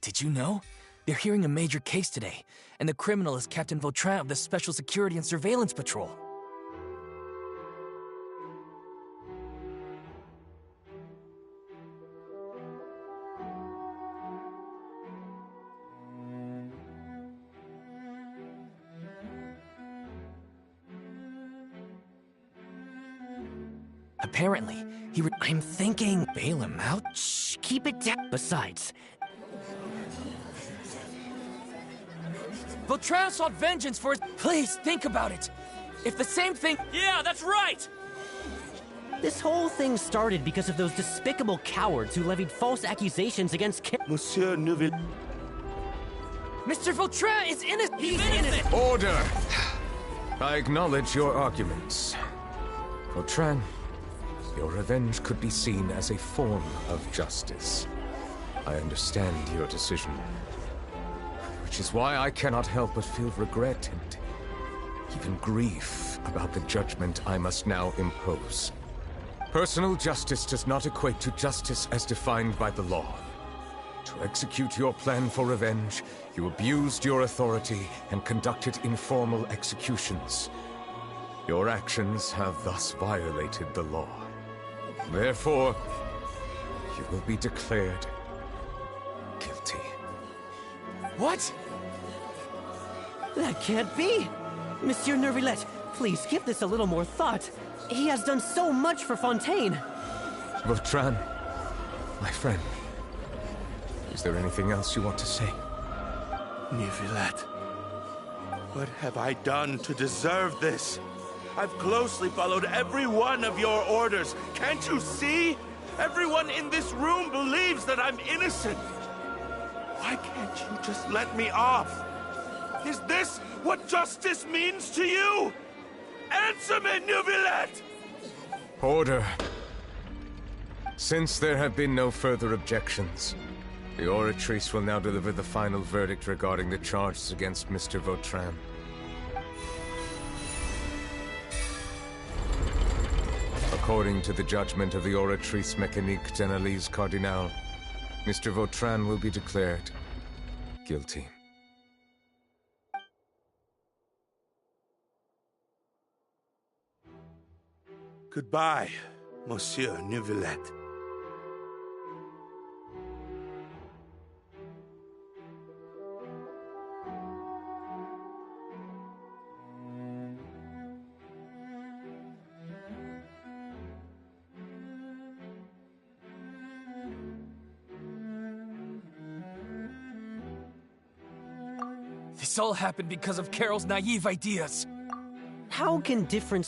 Did you know? They're hearing a major case today, and the criminal is Captain Vautrin of the Special Security and Surveillance Patrol. Apparently, I'm thinking, bail him out? Shh, keep it down. Besides, Vautrin sought vengeance for his... Please, think about it. If the same thing... Yeah, that's right! this whole thing started because of those despicable cowards who levied false accusations against Monsieur Neuvillette. Mr. Vautrin is innocent! He's innocent! Order! I acknowledge your arguments. Vautrin, your revenge could be seen as a form of justice. I understand your decision. Which is why I cannot help but feel regret and even grief about the judgment I must now impose. Personal justice does not equate to justice as defined by the law. To execute your plan for revenge, you abused your authority and conducted informal executions. Your actions have thus violated the law. Therefore, you will be declared guilty. What? That can't be! Monsieur Neuvillette, please give this a little more thought. He has done so much for Fontaine. Vautrin, my friend, is there anything else you want to say? Neuvillette, what have I done to deserve this? I've closely followed every one of your orders. Can't you see? Everyone in this room believes that I'm innocent. Why can't you just let me off? Is this what justice means to you? Answer me, Neuvillette! Order. Since there have been no further objections, the Oratrice will now deliver the final verdict regarding the charges against Mr. Vautrin. According to the judgment of the Oratrice Mécanique d'Analyse Cardinal, Mr. Vautrin will be declared guilty. Goodbye, Monsieur Neuvillette. This all happened because of Carol's naive ideas. How can different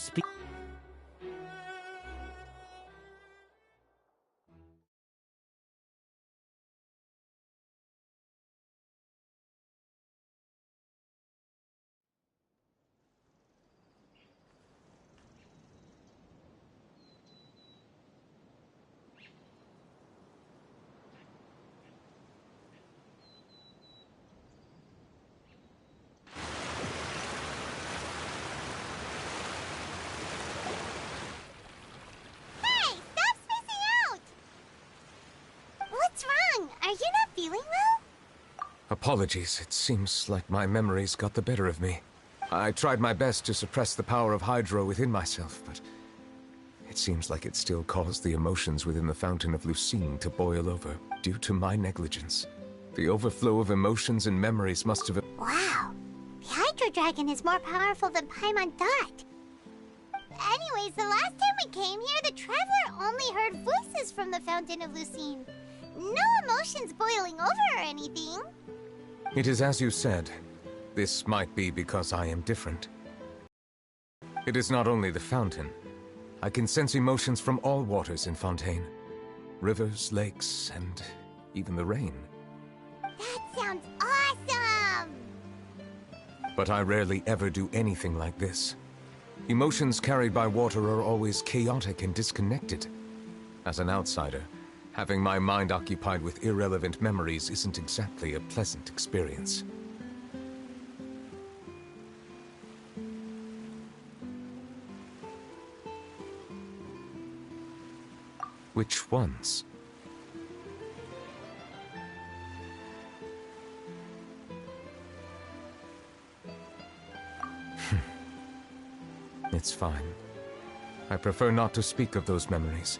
Apologies, it seems like my memories got the better of me. I tried my best to suppress the power of Hydro within myself, but it seems like it still caused the emotions within the Fountain of Lucine to boil over, due to my negligence. The overflow of emotions and memories must have... Wow, the Hydro Dragon is more powerful than Paimon thought. Anyways, the last time we came here, the Traveler only heard voices from the Fountain of Lucine. No emotions boiling over or anything. It is as you said. This might be because I am different. It is not only the fountain. I can sense emotions from all waters in Fontaine. Rivers, lakes, and even the rain. That sounds awesome! But I rarely ever do anything like this. Emotions carried by water are always chaotic and disconnected. As an outsider, having my mind occupied with irrelevant memories isn't exactly a pleasant experience. Which ones? It's fine. I prefer not to speak of those memories.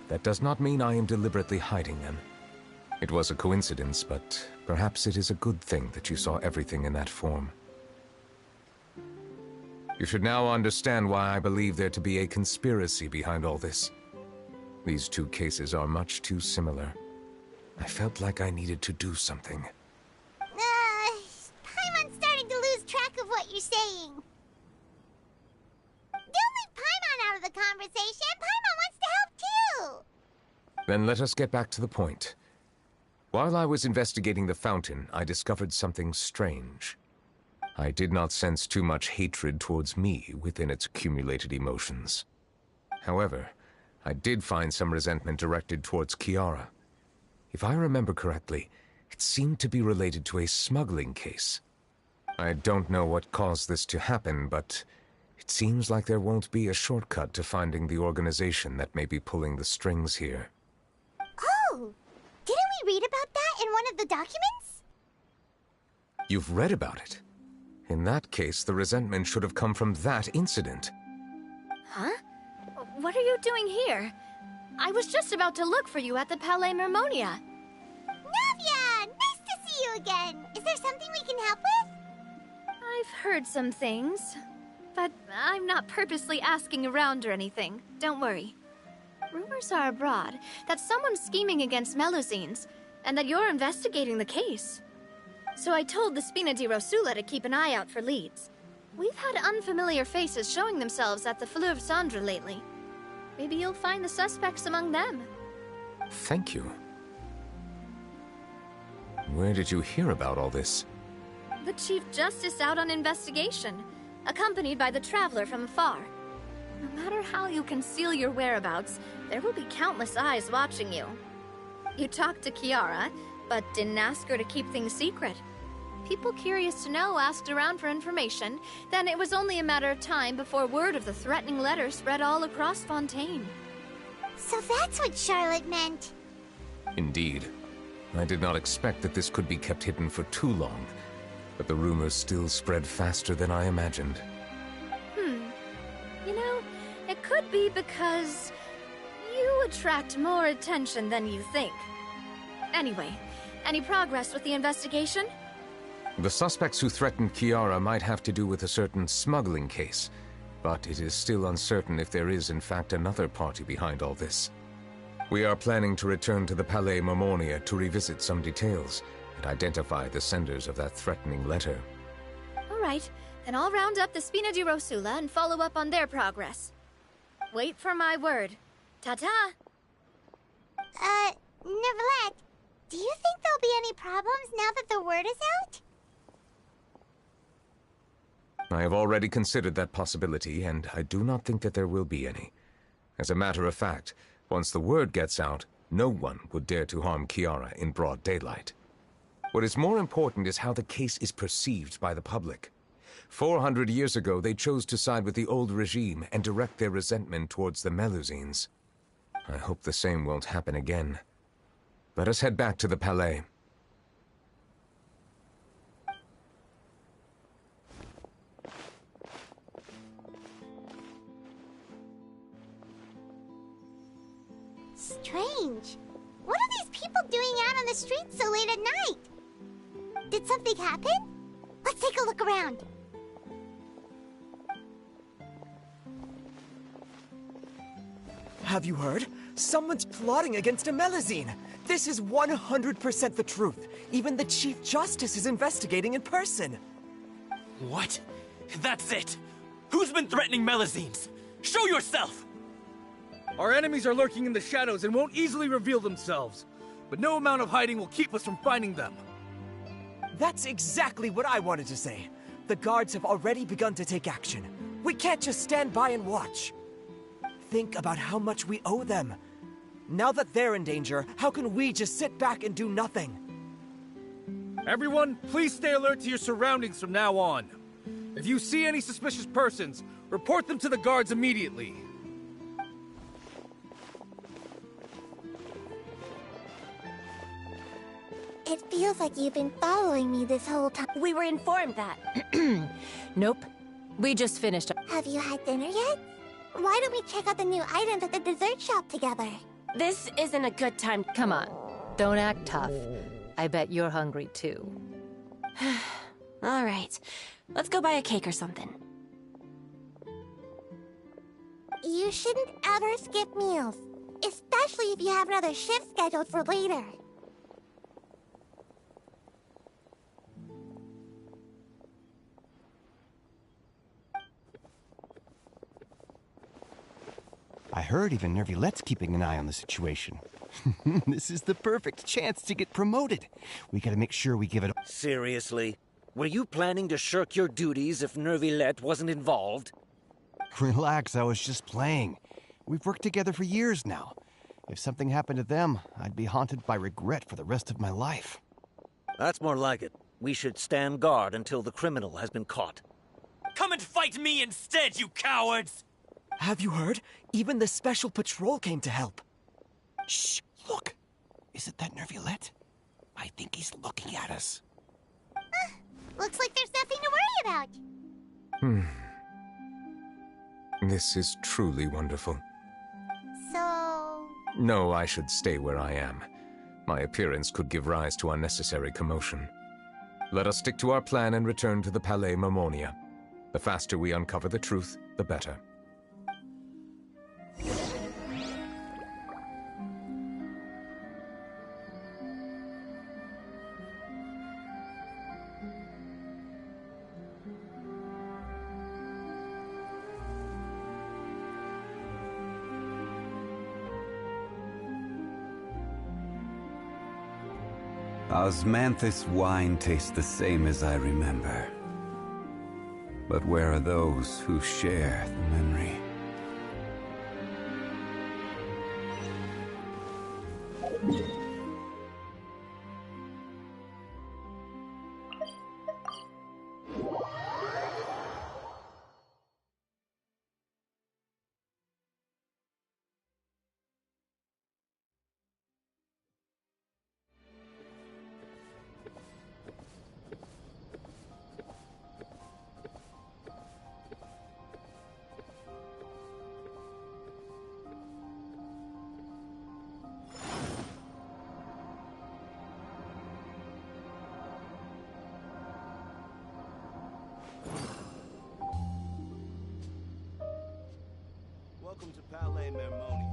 That does not mean I am deliberately hiding them. It was a coincidence, but perhaps it is a good thing that you saw everything in that form. You should now understand why I believe there to be a conspiracy behind all this. These two cases are much too similar. I felt like I needed to do something. Paimon's starting to lose track of what you're saying. Don't leave Paimon out of the conversation. Paimon wants to help too. Then let us get back to the point. While I was investigating the fountain, I discovered something strange. I did not sense too much hatred towards me within its accumulated emotions. However, I did find some resentment directed towards Kiara. If I remember correctly, it seemed to be related to a smuggling case. I don't know what caused this to happen, but it seems like there won't be a shortcut to finding the organization that may be pulling the strings here. Oh! Didn't we read about that in one of the documents? You've read about it? In that case, the resentment should have come from that incident. Huh? What are you doing here? I was just about to look for you at the Palais Mermonia. Navia! Nice to see you again! Is there something we can help with? I've heard some things, but I'm not purposely asking around or anything. Don't worry. Rumors are abroad that someone's scheming against Melusines, and that you're investigating the case. So I told the Spina di Rosula to keep an eye out for leads. We've had unfamiliar faces showing themselves at the Fleuve Cendre lately. Maybe you'll find the suspects among them. Thank you. Where did you hear about all this? The Chief Justice out on investigation, accompanied by the Traveler from afar. No matter how you conceal your whereabouts, there will be countless eyes watching you. You talked to Kiara, but didn't ask her to keep things secret. People curious to know asked around for information, then it was only a matter of time before word of the threatening letter spread all across Fontaine. So that's what Charlotte meant. Indeed. I did not expect that this could be kept hidden for too long, but the rumors still spread faster than I imagined. You know, it could be because you attract more attention than you think. Anyway, any progress with the investigation? The suspects who threatened Kiara might have to do with a certain smuggling case, but it is still uncertain if there is in fact another party behind all this. We are planning to return to the Palais Mermonia to revisit some details and identify the senders of that threatening letter. All right, then I'll round up the Spina di Rosula and follow up on their progress. Wait for my word. Ta-ta! Neuvillette, do you think there'll be any problems now that the word is out? I have already considered that possibility, and I do not think that there will be any. As a matter of fact, once the word gets out, no one would dare to harm Kiara in broad daylight. What is more important is how the case is perceived by the public. 400 years ago, they chose to side with the old regime and direct their resentment towards the Melusines. I hope the same won't happen again. Let us head back to the Palais. Strange. What are these people doing out on the streets so late at night? Did something happen? Let's take a look around. Have you heard? Someone's plotting against a Melusine. This is 100% the truth. Even the Chief Justice is investigating in person. What? That's it! Who's been threatening Melusines? Show yourself! Our enemies are lurking in the shadows and won't easily reveal themselves. But no amount of hiding will keep us from finding them. That's exactly what I wanted to say. The guards have already begun to take action. We can't just stand by and watch. Think about how much we owe them. Now that they're in danger, how can we just sit back and do nothing? Everyone, please stay alert to your surroundings from now on. If you see any suspicious persons, report them to the guards immediately. It feels like you've been following me this whole time. We were informed that. Nope. We just finished. Have you had dinner yet? Why don't we check out the new items at the dessert shop together? This isn't a good time. Come on, don't act tough. I bet you're hungry too. All right, let's go buy a cake or something. You shouldn't ever skip meals, especially if you have another shift scheduled for later. I heard even Neuvillette's keeping an eye on the situation. This is the perfect chance to get promoted. We gotta make sure we give it... Seriously? Were you planning to shirk your duties if Neuvillette wasn't involved? Relax, I was just playing. We've worked together for years now. If something happened to them, I'd be haunted by regret for the rest of my life. That's more like it. We should stand guard until the criminal has been caught. Come and fight me instead, you cowards! Have you heard? Even the special patrol came to help. Shh! Look! Isn't that Neuvillette? I think he's looking at us. Looks like there's nothing to worry about. This is truly wonderful. So... No, I should stay where I am. My appearance could give rise to unnecessary commotion. Let us stick to our plan and return to the Palais Mermonia. The faster we uncover the truth, the better. Osmanthus wine tastes the same as I remember. But where are those who share the memory? Welcome to Palais Mermonia.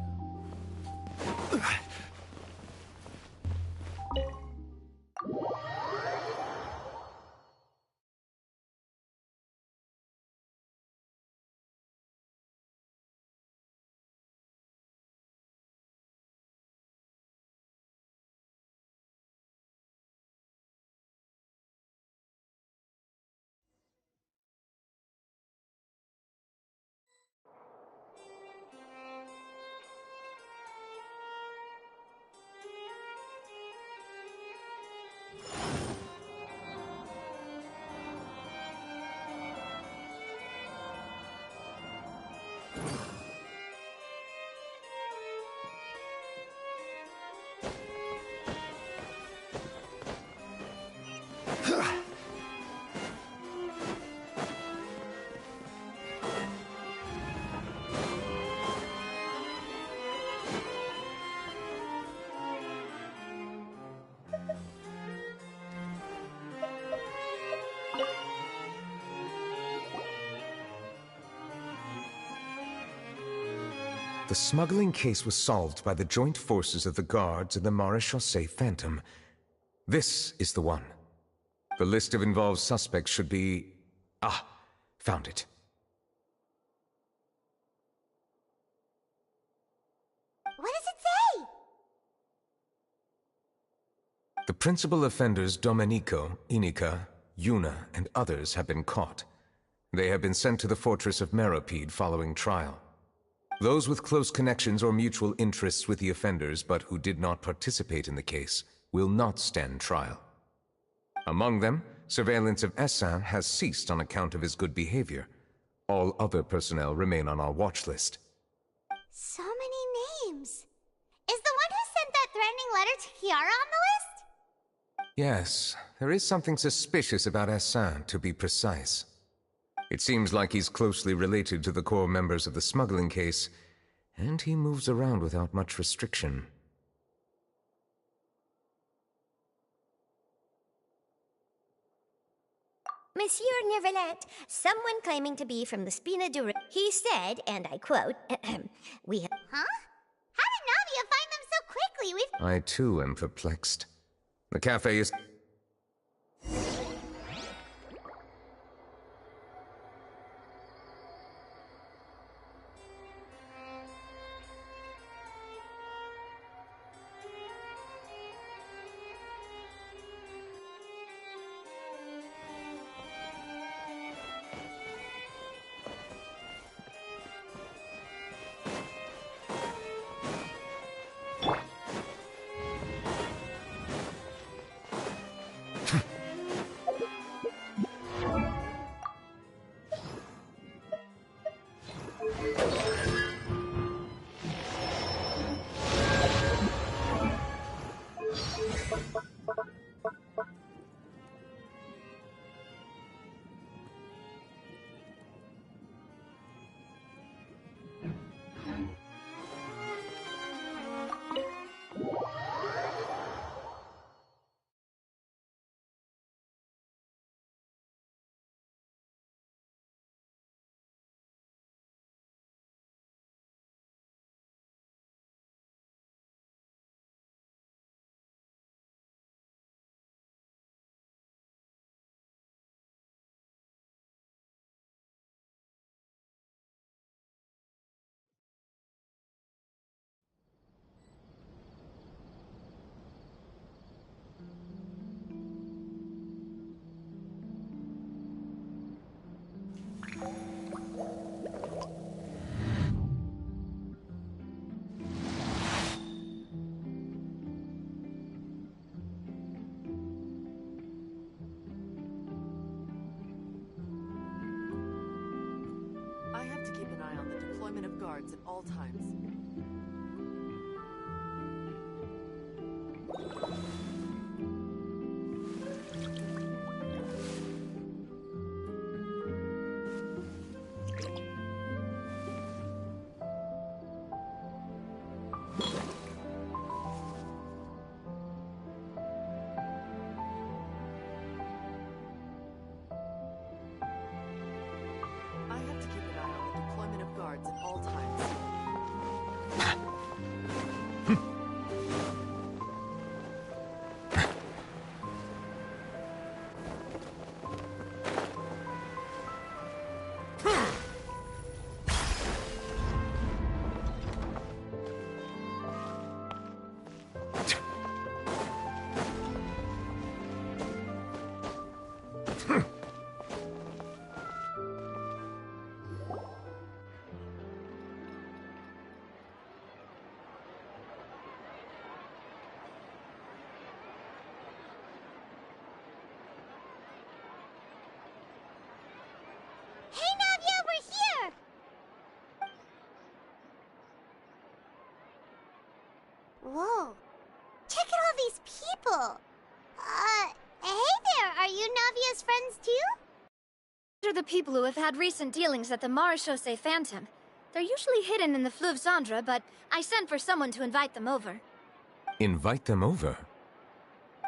The smuggling case was solved by the joint forces of the Guards and the Maréchaussée Phantom. This is the one. The list of involved suspects should be... Ah, found it. What does it say? The principal offenders Domenico, Inica, Yuna, and others have been caught. They have been sent to the fortress of Meropide following trial. Those with close connections or mutual interests with the offenders but who did not participate in the case will not stand trial. Among them, surveillance of Essin has ceased on account of his good behavior. All other personnel remain on our watch list. So many names. Is the one who sent that threatening letter to Kiara on the list? Yes, there is something suspicious about Essin, to be precise. It seems like he's closely related to the core members of the smuggling case, and he moves around without much restriction. Monsieur Neuvillette, someone claiming to be from the Spina Dura. He said, and I quote, we have... Huh? How did Navia find them so quickly? I too am perplexed. The cafe is... I have to keep an eye on the deployment of guards at all times. I have to keep an eye on the deployment of guards at all times. Hey, Navia, we're here! Whoa. Check out all these people. Hey there, are you Navia's friends too? These are the people who have had recent dealings at the Marechaussee Phantom. They're usually hidden in the Fleuve Cendre, but I sent for someone to invite them over. Invite them over?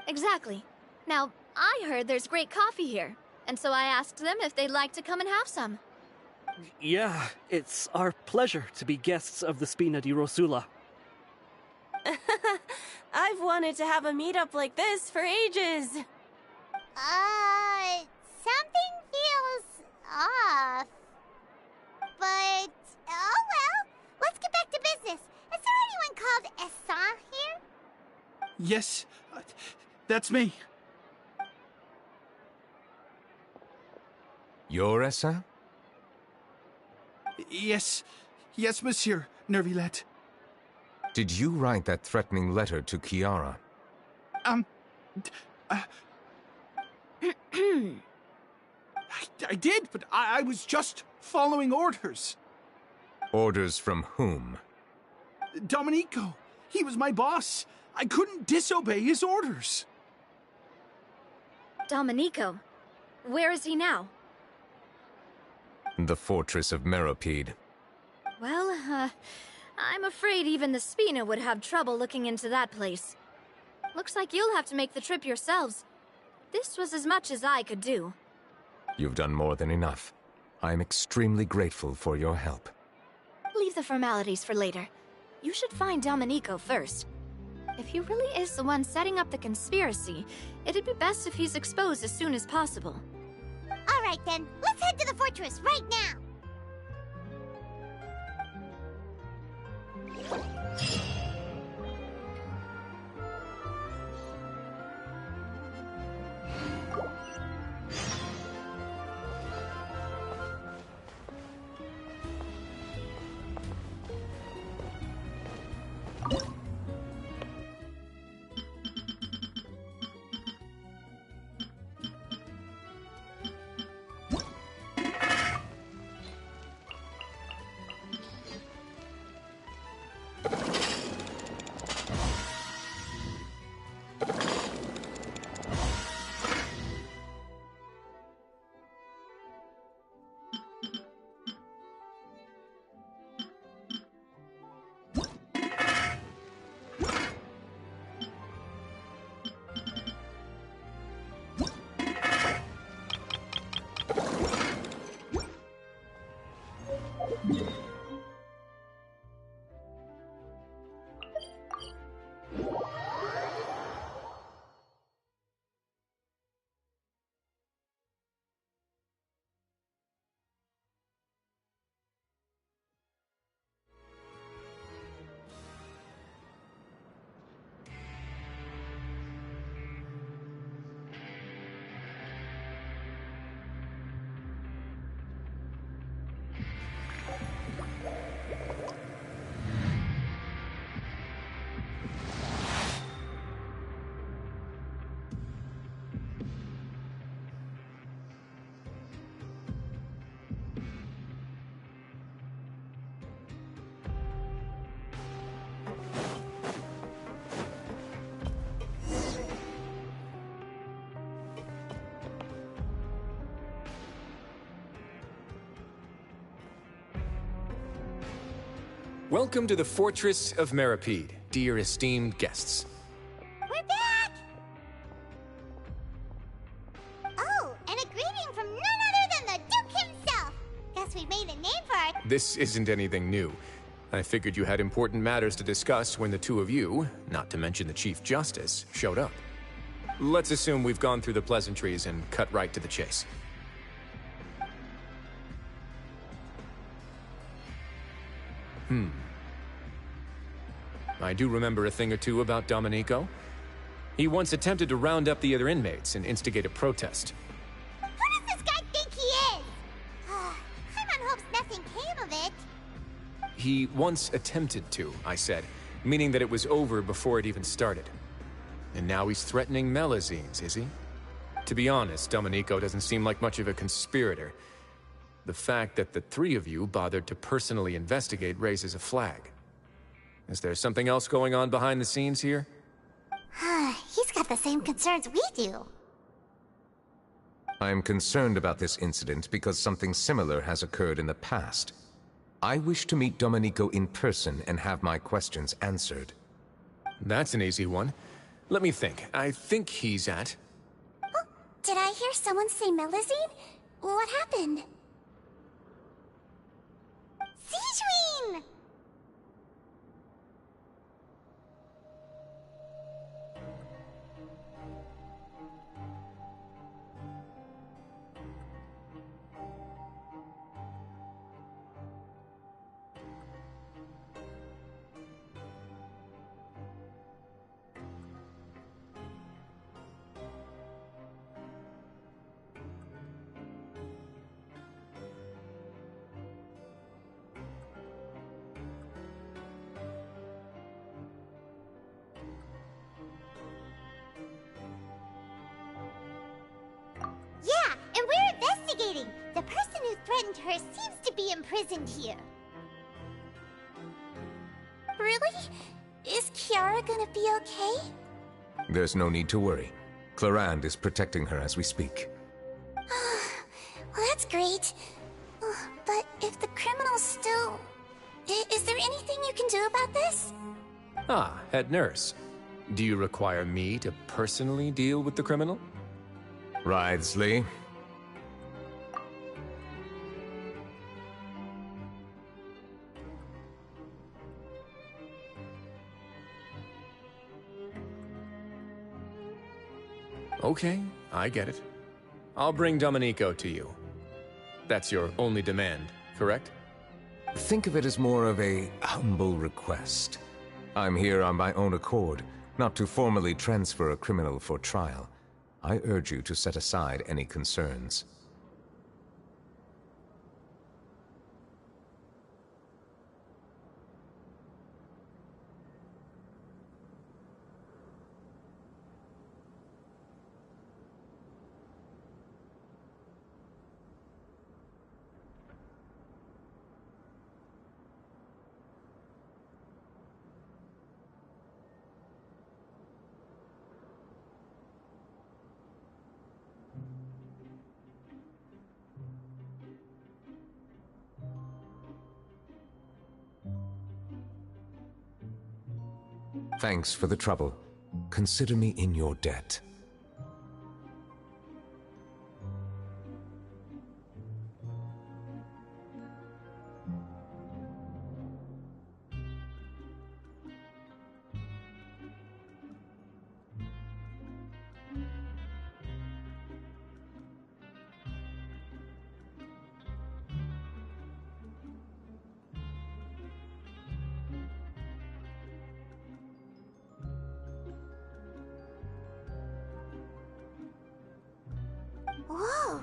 Exactly. Now, I heard there's great coffee here, and so I asked them if they'd like to come and have some. Yeah, it's our pleasure to be guests of the Spina di Rosula. I've wanted to have a meetup like this for ages. Something feels off. But, oh well, let's get back to business. Is there anyone called Essan here? Yes, that's me. You're Essa? Yes, monsieur, Neuvillette. Did you write that threatening letter to Chiara? I did, but I was just following orders. Orders from whom? Domenico. He was my boss. I couldn't disobey his orders. Domenico? Where is he now? The fortress of Meropide. Well, I'm afraid even the Spina would have trouble looking into that place. Looks like you'll have to make the trip yourselves. This was as much as I could do. You've done more than enough. I am extremely grateful for your help. Leave the formalities for later. You should find Domenico first. If he really is the one setting up the conspiracy, it'd be best if he's exposed as soon as possible. All right then, let's head to the fortress right now. Welcome to the Fortress of Meropide, dear esteemed guests. We're back! Oh, and a greeting from none other than the Duke himself! Guess we've made a name for our... This isn't anything new. I figured you had important matters to discuss when the two of you, not to mention the Chief Justice, showed up. Let's assume we've gone through the pleasantries and cut right to the chase. I do remember a thing or two about Domenico. He once attempted to round up the other inmates and instigate a protest. Who does this guy think he is? Paimon hopes nothing came of it. He once attempted to, I said, meaning that it was over before it even started. And now he's threatening Melazines, is he? To be honest, Domenico doesn't seem like much of a conspirator. The fact that the three of you bothered to personally investigate raises a flag. Is there something else going on behind the scenes here? He's got the same concerns we do. I am concerned about this incident because something similar has occurred in the past. I wish to meet Domenico in person and have my questions answered. That's an easy one. Let me think. I think he's at... Oh, did I hear someone say Melazine? What happened? Sigewinne! Yeah, and we're investigating. The person who threatened her seems to be imprisoned here. Really? Is Kiara gonna be okay? There's no need to worry. Clarande is protecting her as we speak. Well, that's great. But if the criminal's still... Is there anything you can do about this? Ah, head nurse. Do you require me to personally deal with the criminal? Wriothesley. Okay, I get it. I'll bring Domenico to you. That's your only demand, correct? Think of it as more of a humble request. I'm here on my own accord, not to formally transfer a criminal for trial. I urge you to set aside any concerns. Thanks for the trouble. Consider me in your debt. Whoa!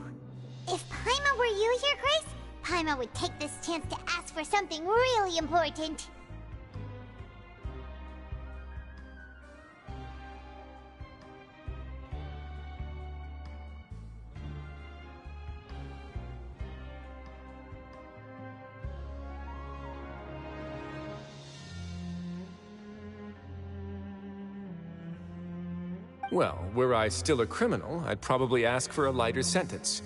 If Paimon were you here, Grace, Paimon would take this chance to ask for something really important. Well, were I still a criminal, I'd probably ask for a lighter sentence.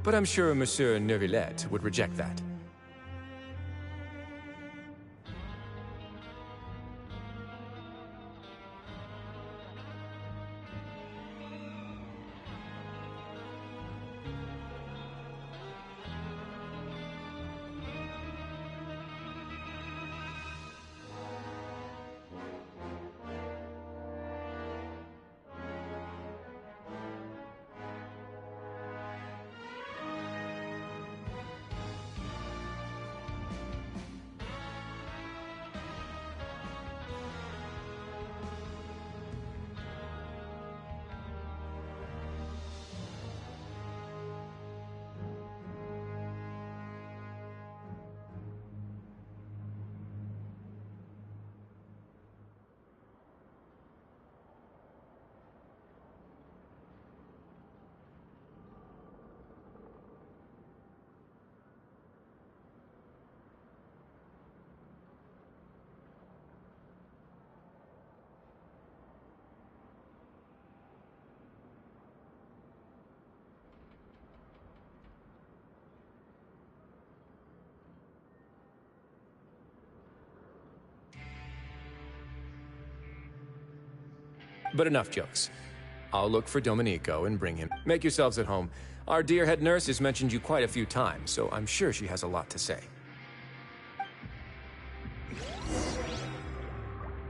But I'm sure Monsieur Neuvillette would reject that. But enough jokes. I'll look for Domenico and bring him. Make yourselves at home. Our dear head nurse has mentioned you quite a few times, so I'm sure she has a lot to say.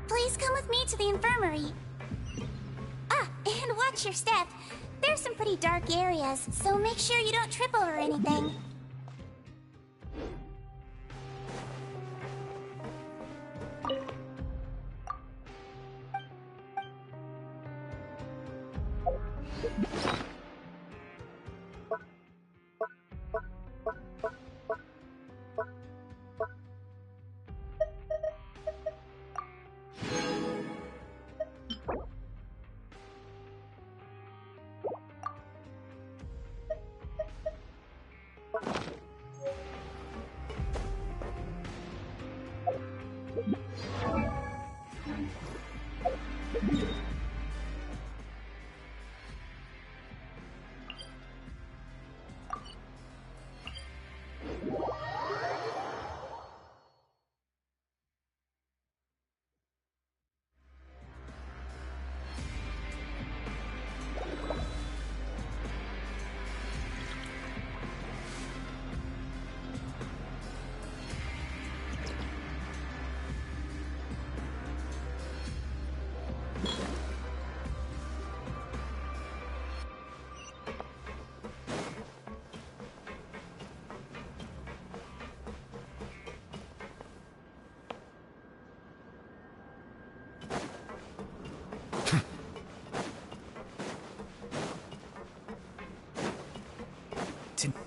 Please come with me to the infirmary. Ah, and watch your step. There's some pretty dark areas, so make sure you don't trip over anything.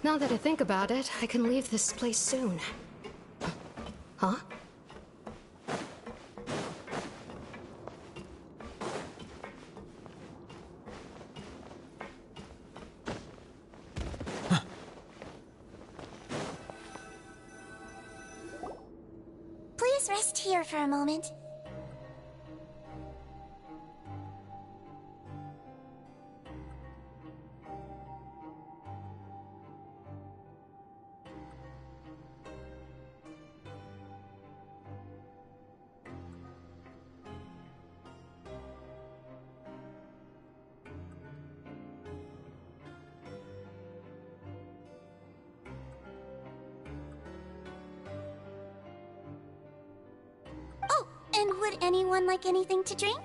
Now that I think about it, I can leave this place soon. Huh? Please rest here for a moment. Oh, and would anyone like anything to drink?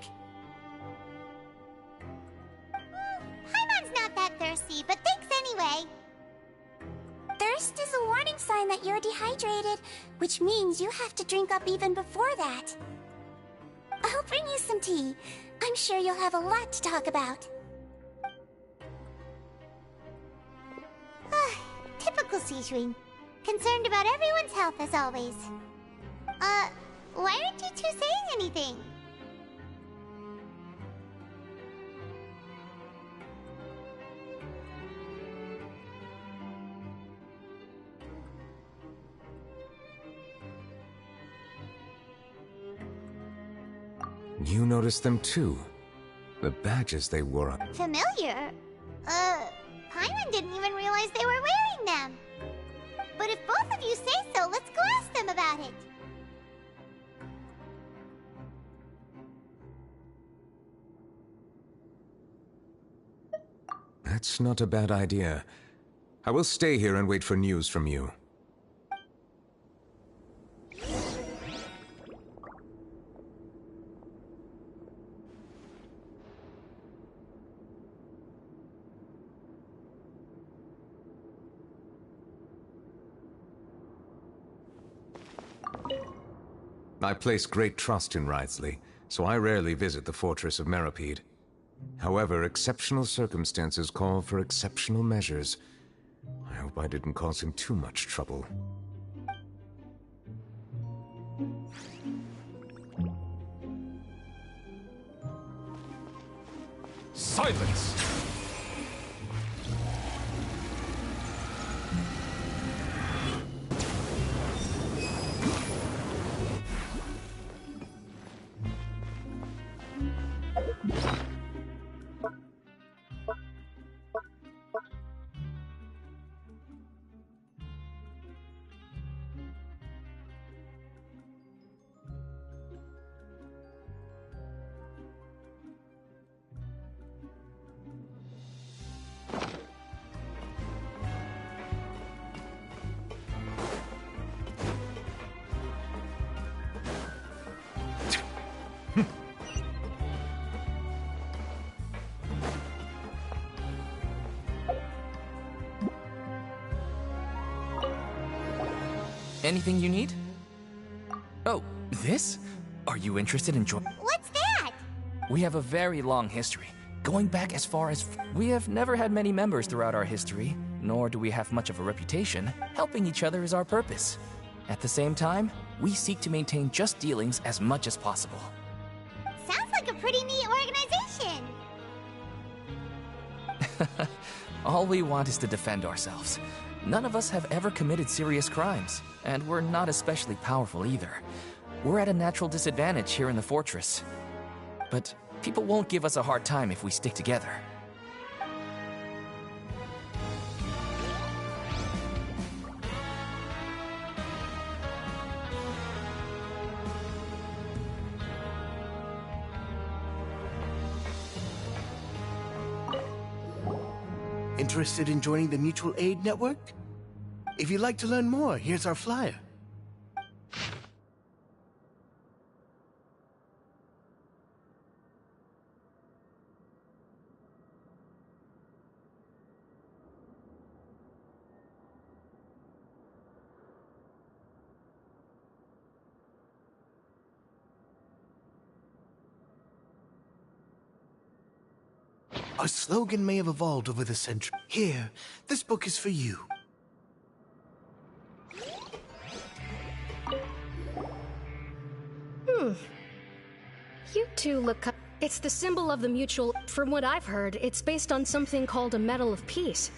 Paimon's not that thirsty, but thanks anyway. Thirst is a warning sign that you're dehydrated, which means you have to drink up even before that. I'll bring you some tea. I'm sure you'll have a lot to talk about. Typical Sijun. Concerned about everyone's health as always. Why aren't you two saying anything? You noticed them too. The badges they wore on. Familiar? Paimon didn't even realize they were wearing them. But if both of you say so, let's go ask them about it. That's not a bad idea. I will stay here and wait for news from you. I place great trust in Wriothesley, so I rarely visit the fortress of Meropide. However, exceptional circumstances call for exceptional measures. I hope I didn't cause him too much trouble. Silence! Anything you need? Oh, this? Are you interested in joining? What's that? We have a very long history, going back as far as... We have never had many members throughout our history, nor do we have much of a reputation. Helping each other is our purpose. At the same time, we seek to maintain just dealings as much as possible. Sounds like a pretty neat organization. All we want is to defend ourselves. None of us have ever committed serious crimes, and we're not especially powerful either. We're at a natural disadvantage here in the fortress. But people won't give us a hard time if we stick together. Interested in joining the Mutual Aid Network? If you'd like to learn more, here's our flyer. Our slogan may have evolved over the centuries. Here, this book is for you. You two look... It's the symbol of the mutual... From what I've heard, it's based on something called a Medal of Peace.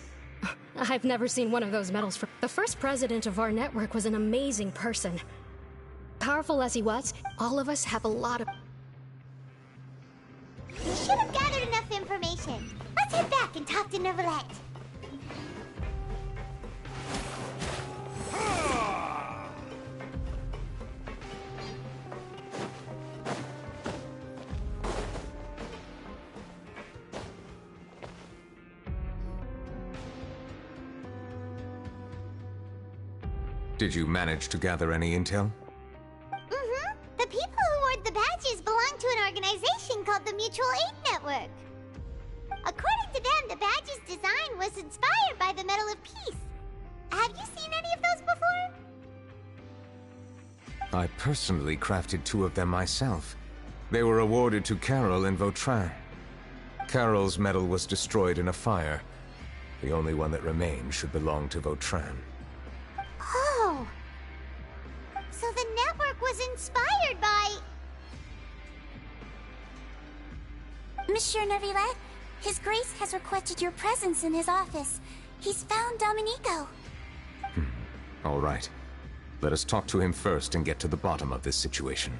I've never seen one of those medals for... The first president of our network was an amazing person. Powerful as he was, all of us have a lot of... We should have gathered enough information. Let's head back and talk to Neuvillette. Did you manage to gather any intel? Mm-hmm. The people who wore the badges belong to an organization called the Mutual Aid Network. According to them, the badge's design was inspired by the Medal of Peace. Have you seen any of those before? I personally crafted 2 of them myself. They were awarded to Carol in Vautrin. Carol's medal was destroyed in a fire. The only one that remained should belong to Vautrin. Oh! So the network was inspired by... Monsieur Neuvillette, His Grace has requested your presence in his office. He's found Domenico. All right. Let us talk to him first and get to the bottom of this situation.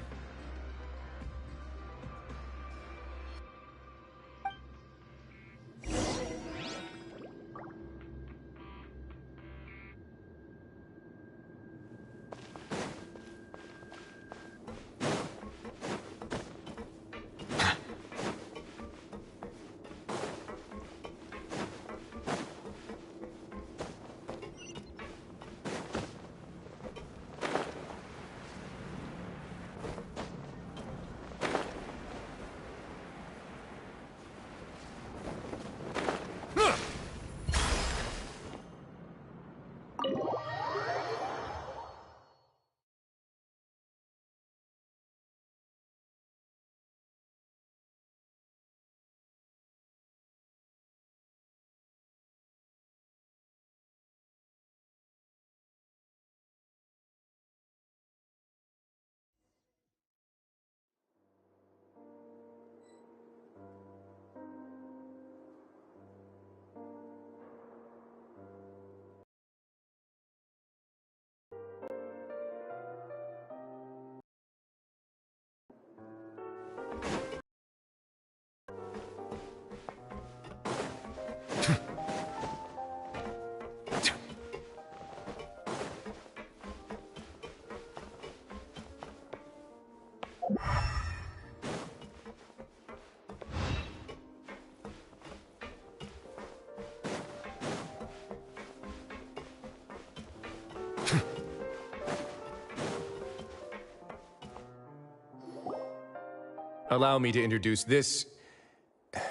Allow me to introduce this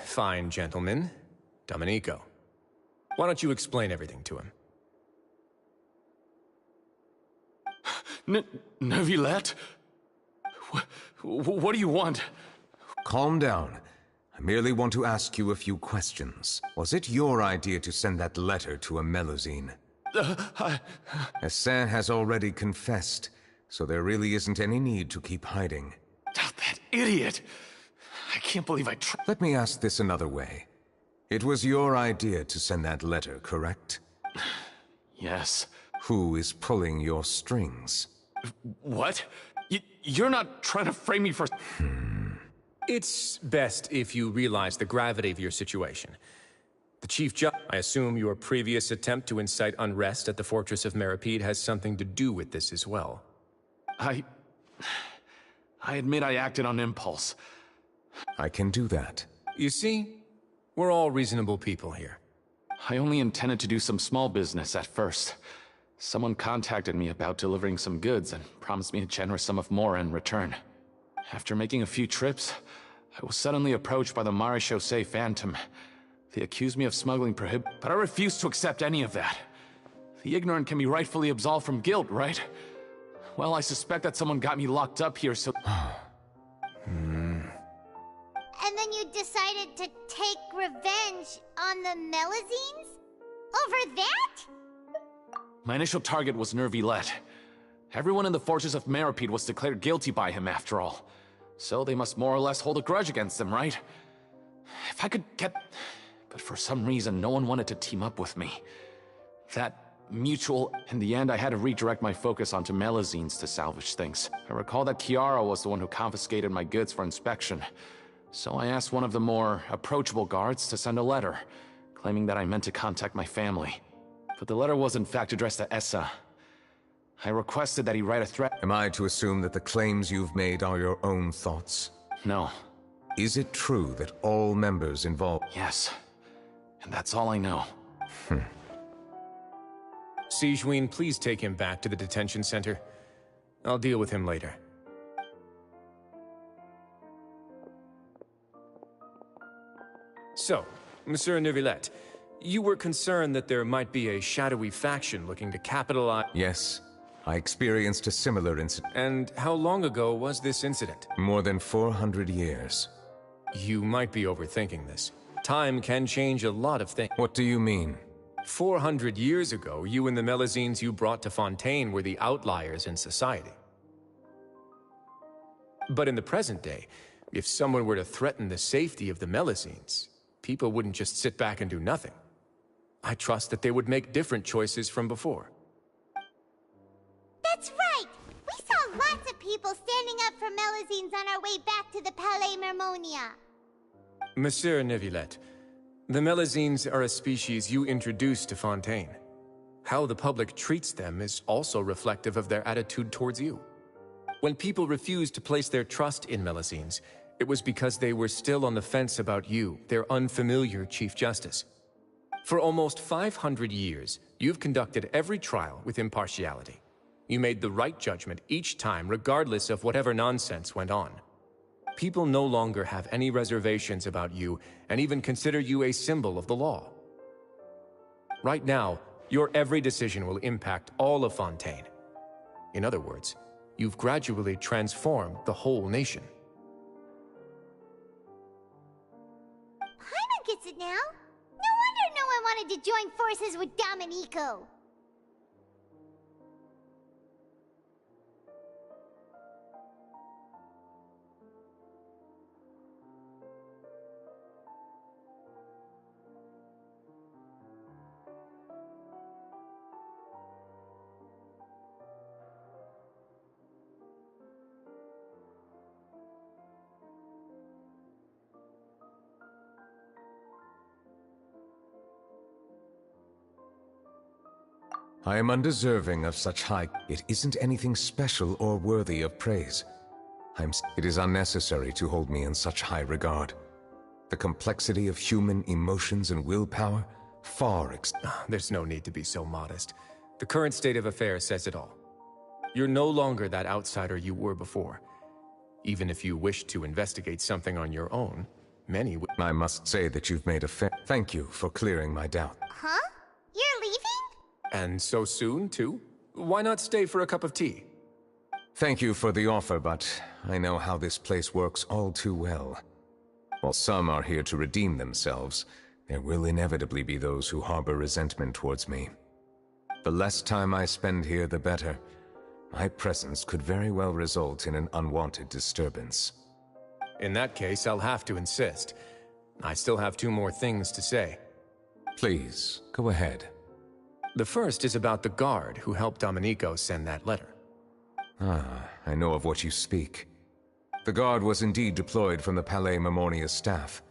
fine gentleman, Domenico. Why don't you explain everything to him? Neuvillette? What do you want? Calm down. I merely want to ask you a few questions. Was it your idea to send that letter to a Melusine? Essin has already confessed, so there really isn't any need to keep hiding. That idiot! I can't believe I Let me ask this another way. It was your idea to send that letter, correct? Yes. Who is pulling your strings? What? You're not trying to frame me for... It's best if you realize the gravity of your situation. The Chief Judge, I assume your previous attempt to incite unrest at the Fortress of Meripede has something to do with this as well. I admit I acted on impulse. I can do that. You see, we're all reasonable people here. I only intended to do some small business at first. Someone contacted me about delivering some goods and promised me a generous sum of more in return. After making a few trips, I was suddenly approached by the Marechaussee Phantom. They accused me of smuggling but I refused to accept any of that. The ignorant can be rightfully absolved from guilt, right? Well, I suspect that someone got me locked up here, so... And then you decided to take revenge on the Melazines? Over that? My initial target was Neuvillette. Everyone in the Fortress of Meropide was declared guilty by him, after all. So they must more or less hold a grudge against him, right? If I could get... But for some reason, no one wanted to team up with me. That mutual... In the end, I had to redirect my focus onto Melazines to salvage things. I recall that Kiara was the one who confiscated my goods for inspection. So I asked one of the more approachable guards to send a letter, claiming that I meant to contact my family. But the letter was in fact addressed to Essa. I requested that he write a threat. Am I to assume that the claims you've made are your own thoughts? No. Is it true that all members involved... Yes. And that's all I know. Sigewinne, please take him back to the detention center. I'll deal with him later. So, Monsieur Neuvillette, you were concerned that there might be a shadowy faction looking to capitalize... Yes. I experienced a similar incident. And how long ago was this incident? More than 400 years. You might be overthinking this. Time can change a lot of things. What do you mean? 400 years ago, you and the Melazines you brought to Fontaine were the outliers in society. But in the present day, if someone were to threaten the safety of the Melazines, people wouldn't just sit back and do nothing. I trust that they would make different choices from before. That's right! We saw lots of people standing up for Melazines on our way back to the Palais Mermonia. Monsieur Neuvillette, the Melazines are a species you introduced to Fontaine. How the public treats them is also reflective of their attitude towards you. When people refused to place their trust in Melazines, it was because they were still on the fence about you, their unfamiliar Chief Justice. For almost 500 years, you've conducted every trial with impartiality. You made the right judgment each time, regardless of whatever nonsense went on. People no longer have any reservations about you, and even consider you a symbol of the law. Right now, your every decision will impact all of Fontaine. In other words, you've gradually transformed the whole nation. Paimon gets it now. No wonder no one wanted to join forces with Domenico. I am undeserving of such high... It isn't anything special or worthy of praise. It is unnecessary to hold me in such high regard. The complexity of human emotions and willpower far There's no need to be so modest. The current state of affairs says it all. You're no longer that outsider you were before. Even if you wish to investigate something on your own, many would... I must say that you've made a Thank you for clearing my doubt. Huh? You're leaving? And so soon, too? Why not stay for a cup of tea? Thank you for the offer, but I know how this place works all too well. While some are here to redeem themselves, there will inevitably be those who harbor resentment towards me. The less time I spend here, the better. My presence could very well result in an unwanted disturbance. In that case, I'll have to insist. I still have 2 more things to say. Please, go ahead. The first is about the guard who helped Domenico send that letter. Ah, I know of what you speak. The guard was indeed deployed from the Palais Mermonia staff.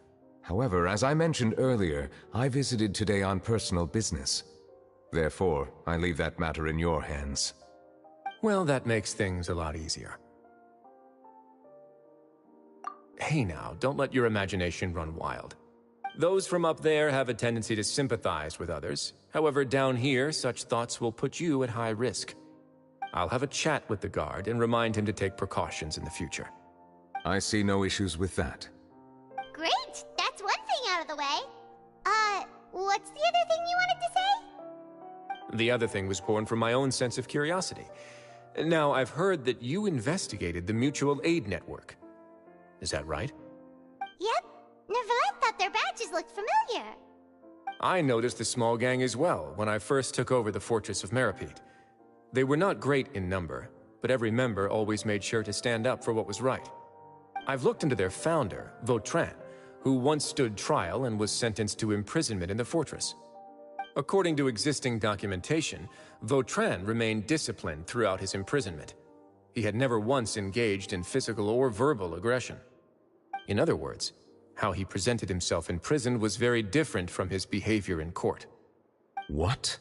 However, as I mentioned earlier, I visited today on personal business. Therefore, I leave that matter in your hands. Well, that makes things a lot easier. Hey now, don't let your imagination run wild. Those from up there have a tendency to sympathize with others. However, down here, such thoughts will put you at high risk. I'll have a chat with the guard and remind him to take precautions in the future. I see no issues with that. Great! That's one thing out of the way. What's the other thing you wanted to say? The other thing was born from my own sense of curiosity. Now, I've heard that you investigated the mutual aid network. Is that right? Yep. I noticed the small gang as well when I first took over the Fortress of Meripede. They were not great in number, but every member always made sure to stand up for what was right. I've looked into their founder, Vautrin, who once stood trial and was sentenced to imprisonment in the fortress. According to existing documentation, Vautrin remained disciplined throughout his imprisonment. He had never once engaged in physical or verbal aggression. In other words, how he presented himself in prison was very different from his behavior in court. What?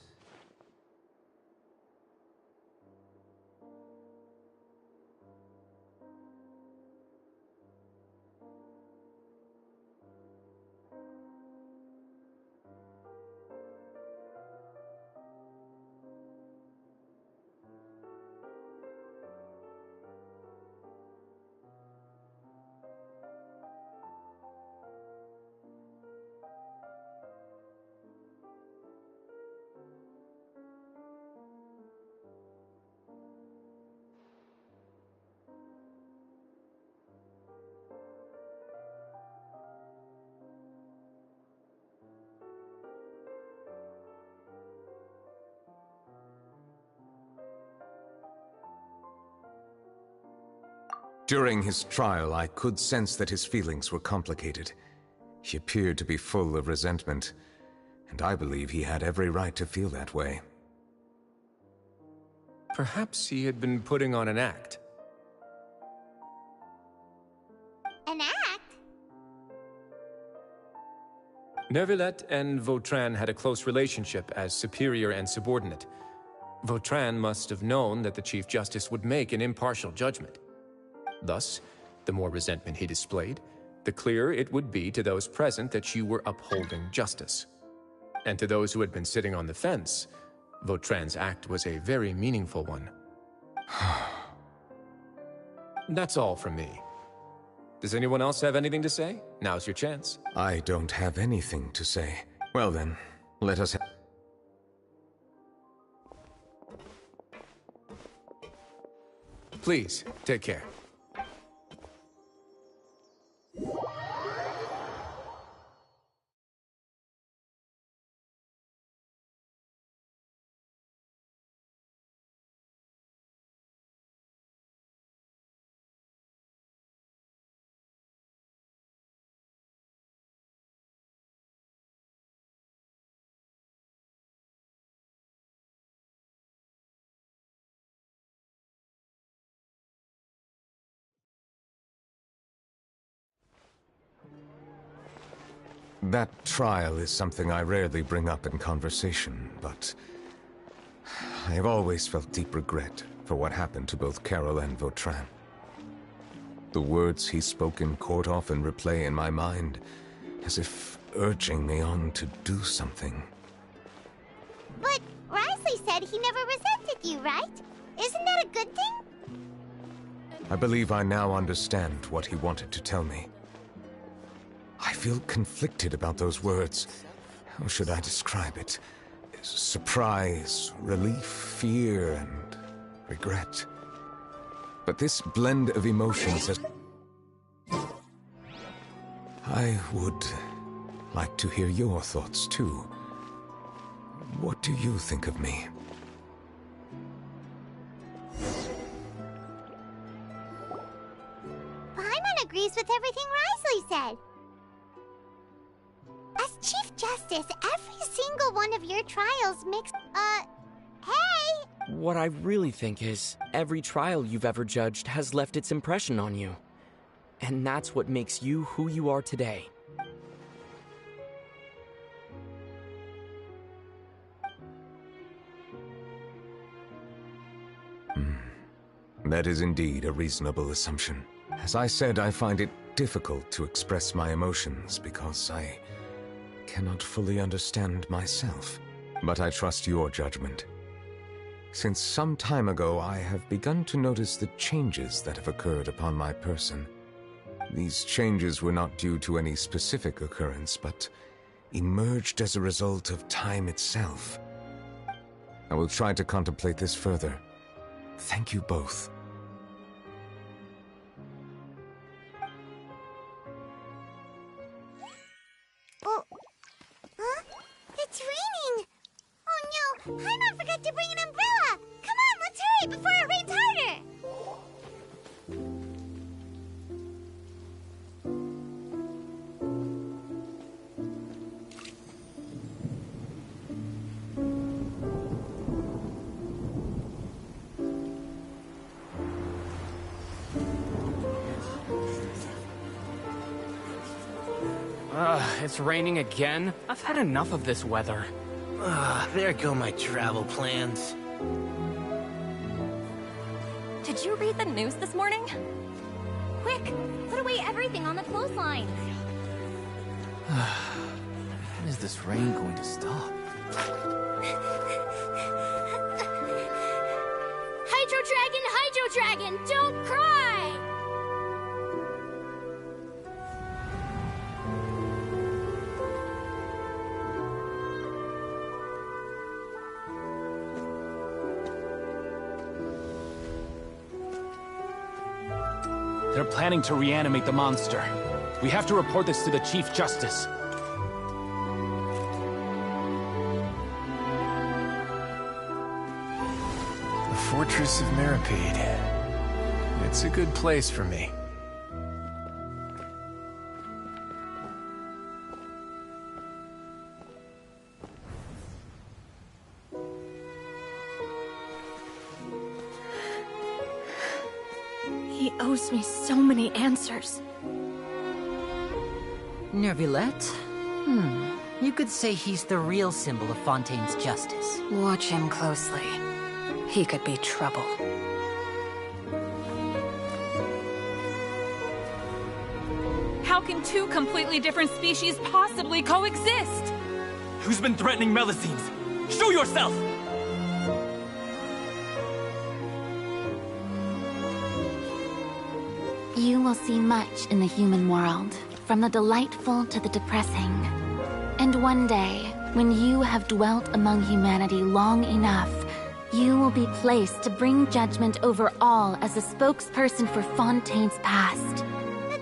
During his trial, I could sense that his feelings were complicated. He appeared to be full of resentment, and I believe he had every right to feel that way. Perhaps he had been putting on an act. An act? Neuvillette and Vautrin had a close relationship as superior and subordinate. Vautrin must have known that the Chief Justice would make an impartial judgment. Thus, the more resentment he displayed, the clearer it would be to those present that you were upholding justice. And to those who had been sitting on the fence, Vautrin's act was a very meaningful one. That's all from me. Does anyone else have anything to say? Now's your chance. I don't have anything to say. Well then, let us Please, take care. That trial is something I rarely bring up in conversation, but I have always felt deep regret for what happened to both Carol and Vautrin. The words he spoke in court often replay in my mind, as if urging me on to do something. But Risley said he never resented you, right? Isn't that a good thing? I believe I now understand what he wanted to tell me. I feel conflicted about those words. How should I describe it? Surprise, relief, fear, and regret. But this blend of emotions has... I would like to hear your thoughts, too. What do you think of me? Paimon agrees with everything Risley said. As Chief Justice, every single one of your trials makes... hey! What I really think is, every trial you've ever judged has left its impression on you. And that's what makes you who you are today. That is indeed a reasonable assumption. As I said, I find it difficult to express my emotions because I cannot fully understand myself. But I trust your judgment. Since some time ago, I have begun to notice the changes that have occurred upon my person. These changes were not due to any specific occurrence, but emerged as a result of time itself. I will try to contemplate this further. Thank you both. Oh, huh? Paimon forgot to bring an umbrella! Come on, let's hurry before it rains harder! It's raining again? I've had enough of this weather. There go my travel plans. Did you read the news this morning? Quick, put away everything on the clothesline. When is this rain going to stop? Hydro Dragon, don't cry! They're planning to reanimate the monster. We have to report this to the Chief Justice. The Fortress of Meripede. It's a good place for me. He owes me so many answers. Neuvillette? You could say he's the real symbol of Fontaine's justice. Watch him closely. He could be trouble. How can two completely different species possibly coexist? Who's been threatening Melusines? Show yourself! You will see much in the human world, from the delightful to the depressing. And one day, when you have dwelt among humanity long enough, you will be placed to bring judgment over all as a spokesperson for Fontaine's past.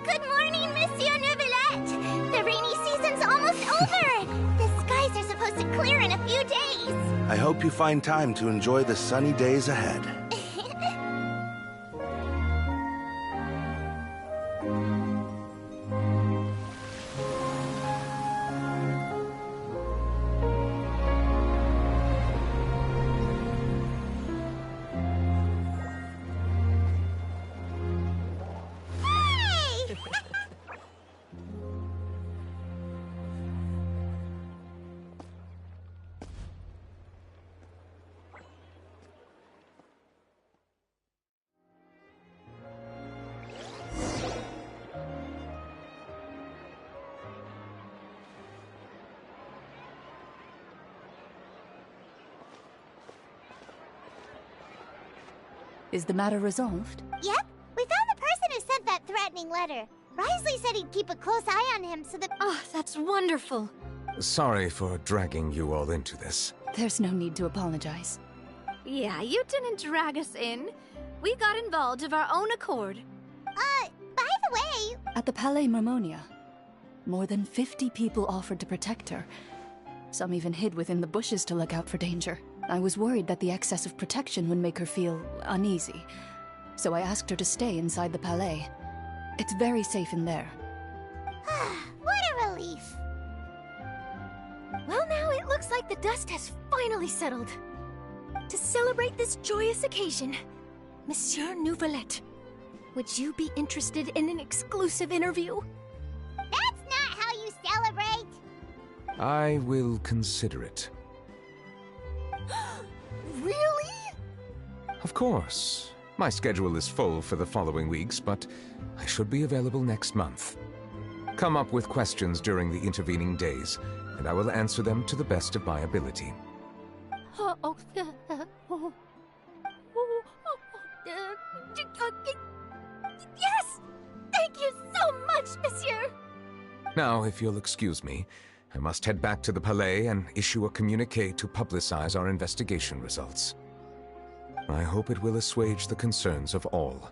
Good morning, Monsieur Neuvillette! The rainy season's almost over! The skies are supposed to clear in a few days! I hope you find time to enjoy the sunny days ahead. Is the matter resolved? Yep, we found the person who sent that threatening letter. Risley said he'd keep a close eye on him so that— Oh, that's wonderful. Sorry for dragging you all into this. There's no need to apologize. Yeah, you didn't drag us in. We got involved of our own accord. By the way— At the Palais Marmonia, more than 50 people offered to protect her. Some even hid within the bushes to look out for danger. I was worried that the excess of protection would make her feel uneasy, so I asked her to stay inside the Palais. It's very safe in there. What a relief. Well, now it looks like the dust has finally settled. To celebrate this joyous occasion, Monsieur Neuvillette, would you be interested in an exclusive interview? That's not how you celebrate! I will consider it. Really? Of course. My schedule is full for the following weeks, but I should be available next month. Come up with questions during the intervening days, and I will answer them to the best of my ability. Yes! Thank you so much, Monsieur! Now, if you'll excuse me, I must head back to the Palais and issue a communiqué to publicize our investigation results. I hope it will assuage the concerns of all.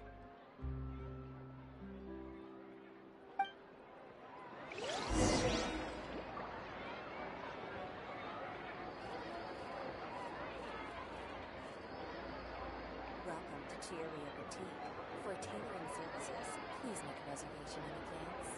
To cheer your boutique, for tailoring services, please make a reservation in advance.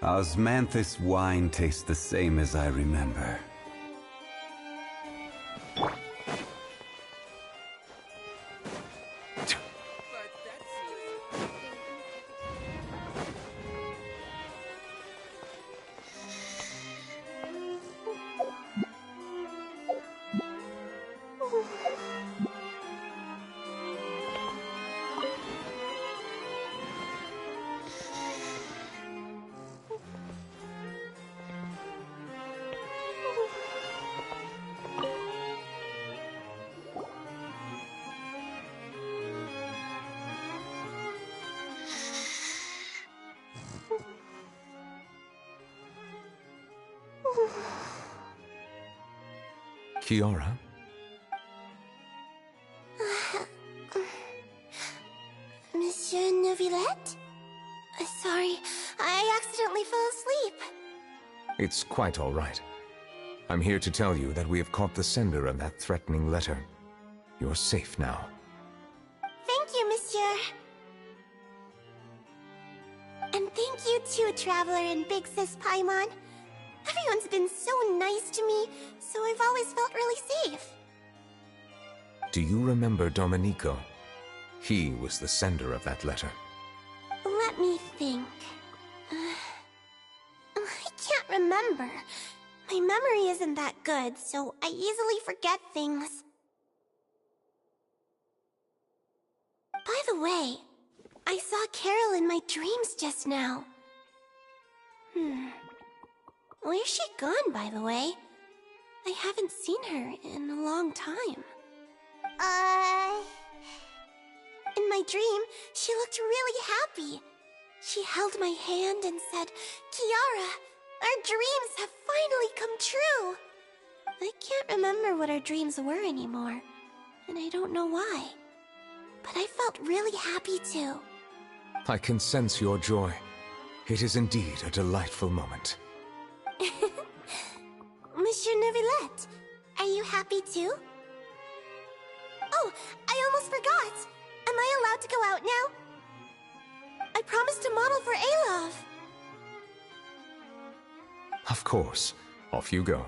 Osmanthus wine tastes the same as I remember. Kiara? Monsieur Neuvillette? Sorry, I accidentally fell asleep. It's quite all right. I'm here to tell you that we have caught the sender of that threatening letter. You're safe now. Thank you, Monsieur. And thank you too, Traveler and Big Sis Paimon. Everyone's been so nice to me, so I've always felt really safe. Do you remember Domenico? He was the sender of that letter. Let me think. I can't remember. My memory isn't that good, so I easily forget things. By the way, I saw Carol in my dreams just now. Where's she gone, by the way? I haven't seen her in a long time. In my dream, she looked really happy. She held my hand and said, "Kiara, our dreams have finally come true." I can't remember what our dreams were anymore, and I don't know why. But I felt really happy too. I can sense your joy. It is indeed a delightful moment. Monsieur Neuvillette, are you happy too? Oh, I almost forgot! Am I allowed to go out now? I promised to model for Alov. Of course. Off you go.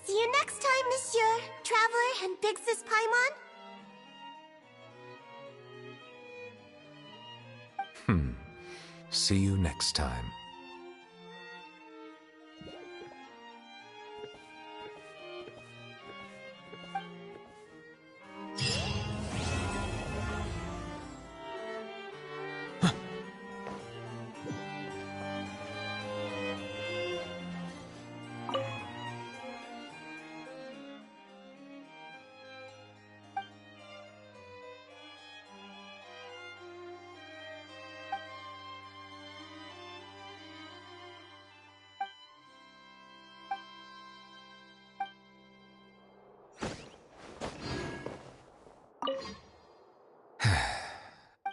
See you next time, Monsieur, Traveler, and Big Sis Paimon. See you next time.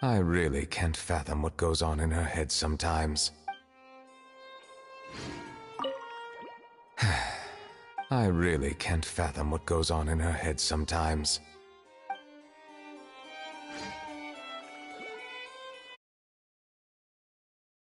I really can't fathom what goes on in her head sometimes. I really can't fathom what goes on in her head sometimes.